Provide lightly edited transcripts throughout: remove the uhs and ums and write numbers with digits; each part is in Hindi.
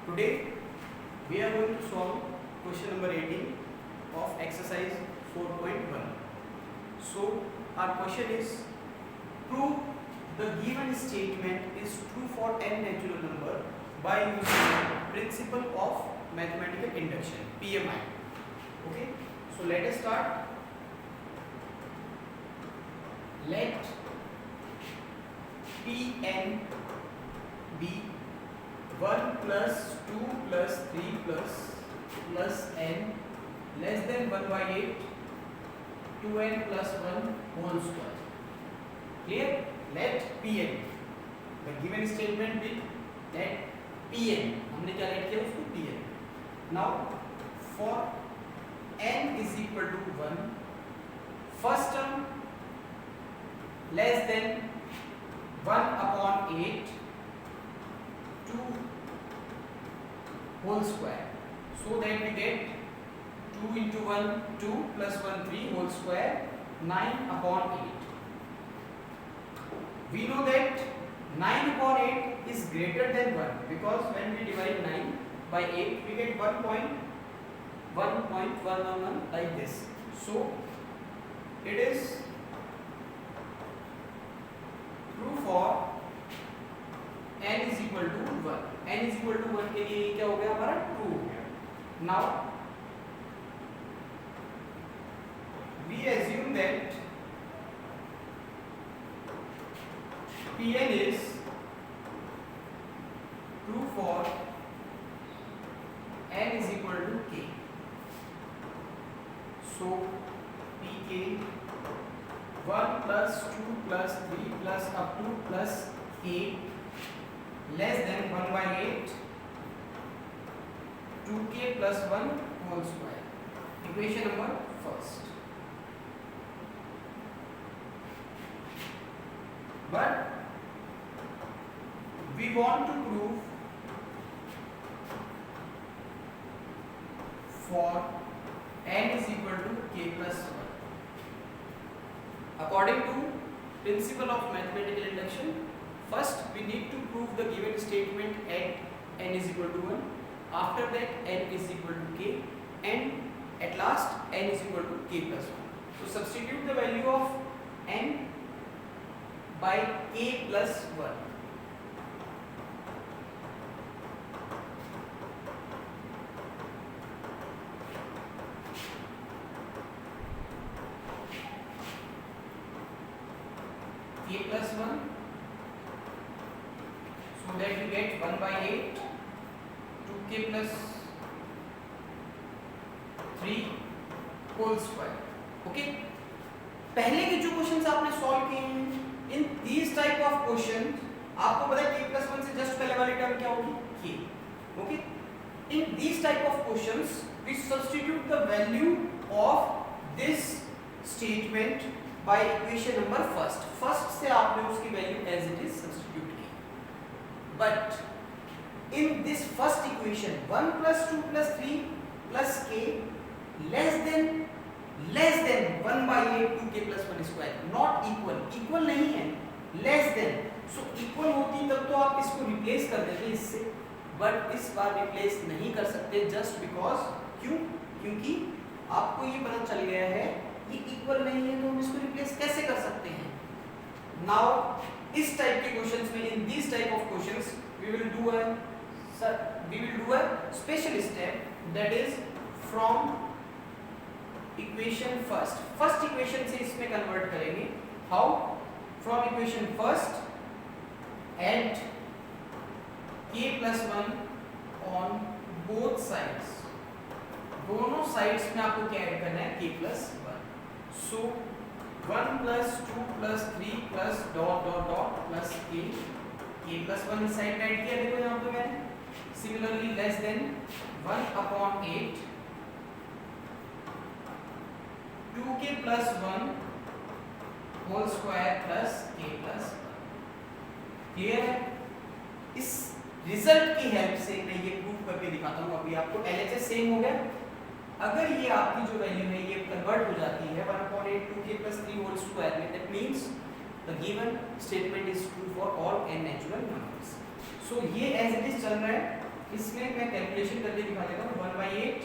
Today we are going to solve question number 18 of exercise 4.1. So our question is, prove the given statement is true for n natural number by using principle of mathematical induction, PMI. Okay, so let us start. Let Pn be 1 plus 2 plus 3 plus n less than 1 by 8 2n plus 1 whole square. Clear? Let Pn, the given statement with let Pn, हमने क्या लेट किया उसको Pn. Now for n is equal to 1, first term less than 1 upon 8 2 whole square, so that we get 2 into 1 2 plus 1 3 whole square 9 upon 8. We know that 9 upon 8 is greater than 1 because when we divide 9 by 8 we get 1.111 like this. So it is true for n is equal to 1. n is equal to 1 के लिए क्या हो गया हमारा 2 हो गया. Now we assume that Pn is true for n is equal to k. So Pk 1 plus 2 plus 3 plus up to plus 8 less than 1 by 8 2k plus 1 whole square. Equation number first. But we want to prove for n is equal to k plus 1. According to principle of mathematical induction, first we need to prove the given statement at n is equal to 1. After that n is equal to k, and at last n is equal to k plus 1. So substitute the value of n by k plus 1. K plus 1, so that we get 1 by 8 2k plus 3 whole square. Okay, पहले के जो क्वेश्चंस आपने सॉल्व किए हैं, इन these टाइप ऑफ क्वेश्चंस आपको पता है k plus 1 से जस्ट पहले वाली टर्म क्या होगी k. Okay, in these type of questions we substitute the value of this statement by equation number first. First से आपने उसकी value as it is substitute की. But in this first equation 1 plus 2 plus 3 plus k less than 1 by 8 2k plus 1 square, not equal. Equal नहीं है, लेस देन. सो इक्वल होती तब तो आप इसको रिप्लेस कर देते इससे, बट इस बार रिप्लेस नहीं कर सकते जस्ट बिकॉज. क्यों? क्योंकि आपको ये पता चल गया है ये इक्वल नहीं है, तो हम इसको रिप्लेस कैसे कर सकते हैं. नाउ इस टाइप के क्वेश्चंस में, in this type of questions we will do a special step, that is from equation first equation से इसमें कन्वर्ट करेंगे. How? From equation first at k plus 1 on both sides. दोनों साइड्स में आपको क्या ऐड करना है? k plus 1. सो 1 plus 2 plus 3 plus dot dot dot plus k plus 1 इस साइड में ऐड किया. देखो यहाँ पे मैंने similarly less than 1 upon 8 2k plus 1 whole square plus k plus 1. Clear है? इस रिजल्ट की हेल्प से मैं ये प्रूव करके दिखाता हूँ. अभी आपको LHS सेम हो गया. अगर ये आपकी जो वैल्यू है ये कन्वर्ट हो जाती है 1 upon 8 2k plus 3 whole square में, that means the given statement is true for all n natural numbers. So ये as it is चल रहा है. इसमें मैं कैलकुलेशन करके दिखा देता हूँ। 1/8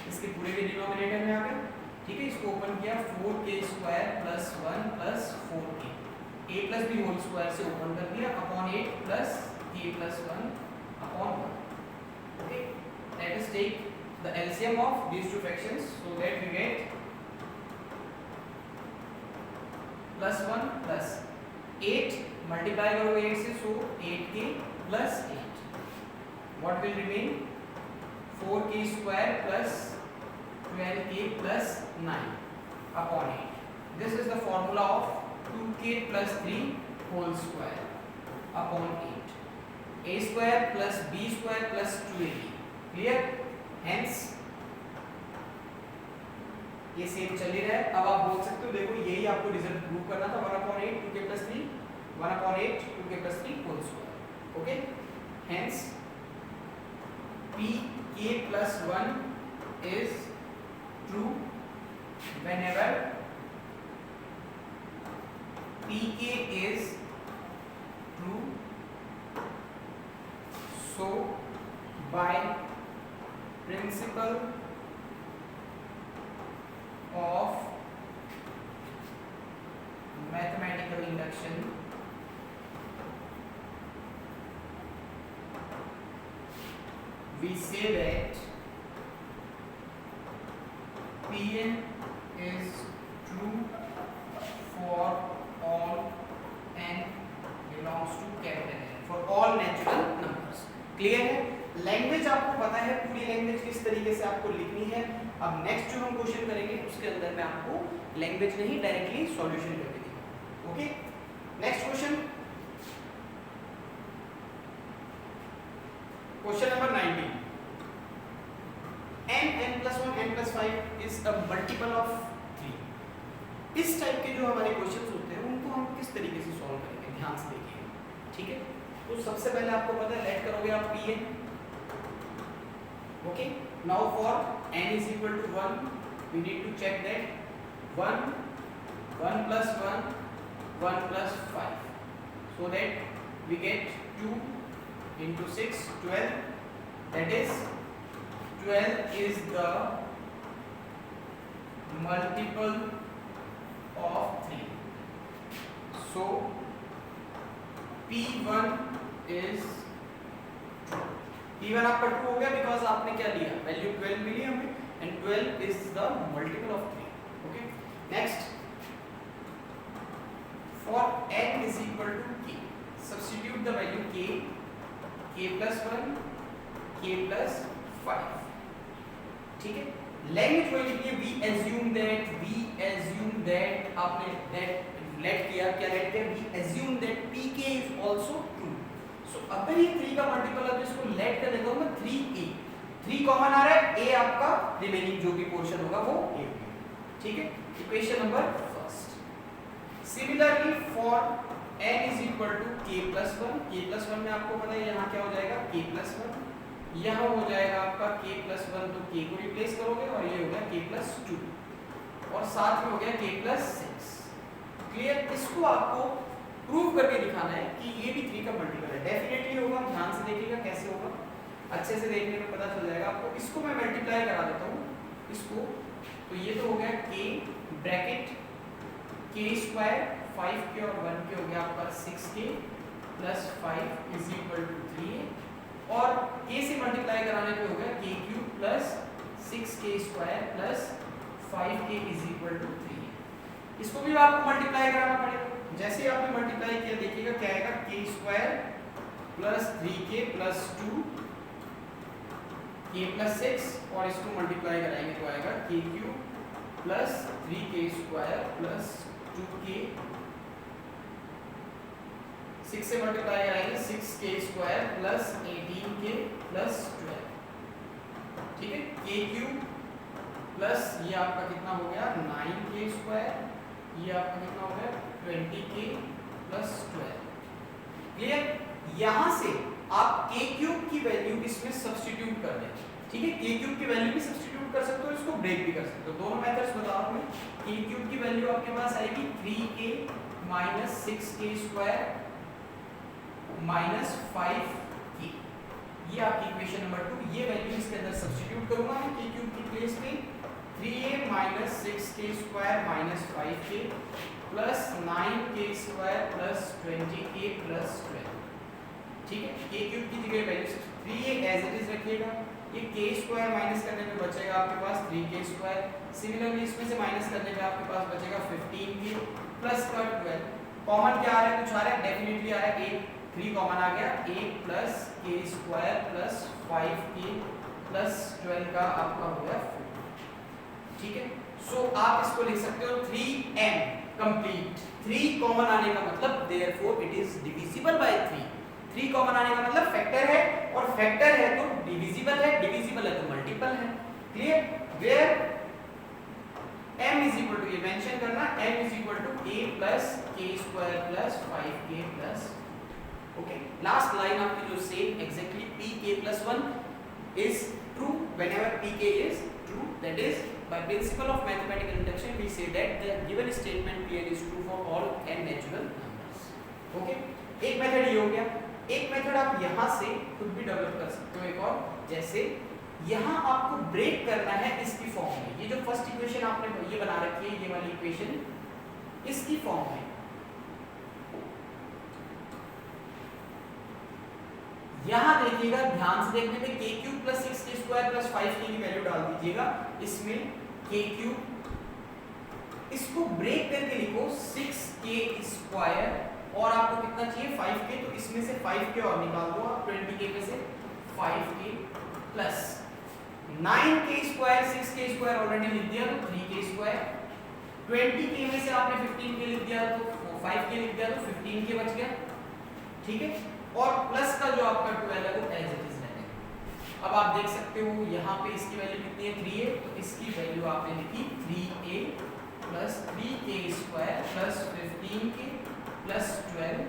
इसके पूरे के डिनोमिनेटर में आ गया, ठीक है। इसको ओपन किया 4k² + 1 + 4k, a + b whole square से ओपन कर दिया upon 8 + k + 1 upon 1। Okay, let us take the LCM of these two fractions so that we get +1 + 8 multiply करोगे 8 से, सो 8k + 8, what will remain 4k² + 12k + 9 upon 8. This is the formula of 2k + 3 whole square upon 8. a² + b² + 2ab. Clear? Hence ये सेम चल ही रहा है। अब आप बोल सकते हो देखो यही आपको रिजल्ट प्रूव करना था, 1/8 2k + 3, 1/8 2k + 3 whole square. Okay? Hence pk + 1 is true whenever pk is true. So by principle of mathematical induction, we say that Pn is true for all n belongs to capital N, for all natural numbers. Clear है? लैंग्वेज आपको पता है, पूरी लैंग्वेज किस तरीके से आपको लिखनी है। अब नेक्स्ट जो हम क्वेश्चन करेंगे उसके अंदर मैं आपको लैंग्वेज नहीं डायरेक्टली सॉल्यूशन करके दूंगा। Okay, next question, question number 19। n + 1 n + 5 is a multiple of 3। इस टाइप के जो हमारे क्वेश्चंस होते हैं उनको हम किस तरीके से सॉल्व करेंगे, ध्यान से देखिए, ठीक है। तो सबसे पहले आपको पता है, लेट करोगे आप Pn। Okay, now for n is equal to 1 we need to check that 1 1 + 1 1 + 5, so that we get 2 into 6 12, that is 12 is the multiple of 3. So P1 is P1 आपका 2 हो गया बिकॉज आपने क्या लिया, वैल्यू 12 मिली हमें, and 12 is the multiple of 3. Okay, next for n is equal to k, substitute the value k + 1 k + 5, ठीक है। लैंग्वेज वही लिखनी है, we assume that आपने that लेट किया, क्या लेट किया, we assume that pk is also true. So अगर ये 3 का मल्टीपल है तो इसको लेट कर देता हूं मैं 3a, 3 कॉमन आ रहा है, a आपका रिमेनिंग जो भी पोर्शन होगा वो a, ठीक है। Equation number first. Similarly for n is equal to k + 1, k + 1 में आपको पता है यहाँ क्या हो जाएगा, k + 1, यहाँ हो जाएगा आपका k + 1, तो k को रिप्लेस करोगे और ये हो गया k + 2, और साथ में हो गया k + 6। क्लियर? इसको आपको प्रूव करके दिखाना है कि ये भी 3 का मल्टीपल है। डेफिनेटली होगा, ध्यान से देखिएगा कैसे होगा, अच्छे से देखने में पता चल जाएगा आपको। इसको मैं मल्टीप्लाई करा देता हूँ इसको, तो ये तो हो गया k ब्रैकेट k² 5k और 1k हो गया आपका 6k + 5 is equal to 3a, और k से मल्टीप्लाई कराने पे हो गया k³ + 6k² + 5k is equal to 3a। इसको भी आपको मल्टीप्लाई कराना पड़ेगा। जैसे ही आपने मल्टीप्लाई किया देखिएगा क्या आएगा, k² + 3k + 2 k + 6, और इसको मल्टीप्लाई कराएंगे तो आएगा k³ + 3k² + 2k, 6 से मल्टीप्लाई कराएंगे 6k² + 18k + 12, ठीक है। k³ प्लस ये आपका कितना हो गया 9k², ये आपका कितना हो गया 20k + 12। क्लियर? यहां से आप k³ की वैल्यू इसमें सब्स्टिट्यूट कर दें, ठीक है। k³ की वैल्यू भी सब्स्टिट्यूट कर सकते हो, इसको ब्रेक भी कर सकते हो, दोनों मेथड्स बता रहा हूं मैं। k³ की वैल्यू आपके पास आएगी 3k - 6k² - 5k, ये आपकी इक्वेशन नंबर 2, ये वैल्यू इसके अंदर सब्स्टिट्यूट करूंगा मैं k क्यूब की प्लेस पे 3a minus 6k square minus 5k plus 9k square plus 20k plus 12, ठीक है। k क्यूब की जगह value 3a as it is रखिएगा, ये k स्क्वायर माइनस करने पे बचेगा आपके पास 3k स्क्वायर, सिमिलरली इसमें से माइनस करने पे आपके पास बचेगा 15k प्लस का 12, कॉमन क्या आ रहा है, कुछ आ रहा है, डेफिनेटली आ रहा है 8, 3 कॉमन आ गया, 8 plus k square plus 5k plus 12 का आपका हो गया 4, ठीक है। सो आप इसको लिख सकते हो 3m कंप्लीट, 3 कॉमन आने का मतलब therefore it is divisible by 3, 3 common आने का मतलब फैक्टर है, और फैक्टर है तो डिविजिबल है, डिविजिबल है तो मल्टीपल है, clear. Where m is equal to, ये मेंशन करना, m is equal to a plus k square plus 5k plus, okay. Last line आपकी जो same exactly pk plus 1 is true whenever pk is true, that is by principle of mathematical induction we say that the given statement Pn is true for all n natural numbers, okay. एक मेथड ये हो गया, एक मेथड आप यहाँ से खुद भी डेवलप कर सकते हो, एक और, जैसे यहाँ आपको ब्रेक करना है इसकी फॉर्म में, ये जो फर्स्ट इक्वेशन आपने ये बना रखी है, ये वाली इक्वेशन इसकी फॉर्म में, यहाँ देखिएगा ध्यान से देखने में k cube plus 6k square plus 5k की वैल्यू डाल दीजिएगा इसमें, k क्यूब, इसको ब्रेक करके लिखो 6k स्क्वायर, और आपको कितना चाहिए 5k, तो इसमें से 5k और निकाल दो आप, 20k में से 5k plus 9k square, 6k square already लिख दिया तो 3k स्क्वायर, 20k में से आपने 15k लिख दिया तो 5k लिख दिया तो 15k बच गया, ठीक है। और प्लस का जो आपका 12 है वो एज इट इज रहेगा। अब आप देख सकते हो यहाँ पे इसकी वैल्यू कितनी है 3a, तो इसकी वैल्यू आपने लिखी 3a plus 3k square plus 15k plus 12,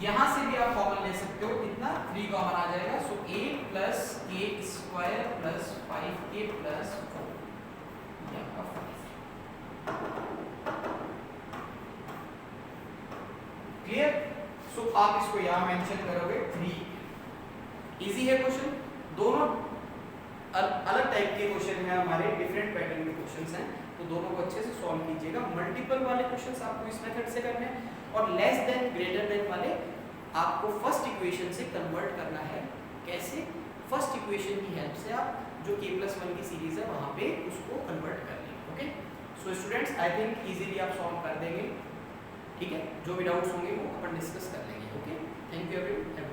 यहाँ से भी आप कॉमन ले सकते हो, कितना 3 कॉमन आ जाएगा, सो a plus k square plus 5k plus 4, ये आपका 5, क्लियर। सो आप इसको यहाँ मेंशन करोगे 3, इजी है क्वेश्चन, दोनों अलग टाइप के क्वेश्चन हैं हमारे, डिफरेंट पैटर्न के क्वेश्चंस हैं, तो दोनों को अच्छे से सॉल्व कीजिएगा। मल्टीपल वाले क्वेश्चंस आपको इस मेथड से करने हैं, और लेस देन ग्रेटर देन वाले आपको फर्स्ट इक्वेशन से कन्वर्ट करना है। कैसे? फर्स्ट इक्वेशन की हेल्प से आप जो k+1 की सीरीज है वहाँ पे उसको कन्वर्ट कर लेंगे, okay. So students I think easily आप सॉल्व कर देंगे, ठीक है। जो भी डाउट्स होंगे वो अपन डिस्कस कर लेंगे, ओके। Thank you everyone.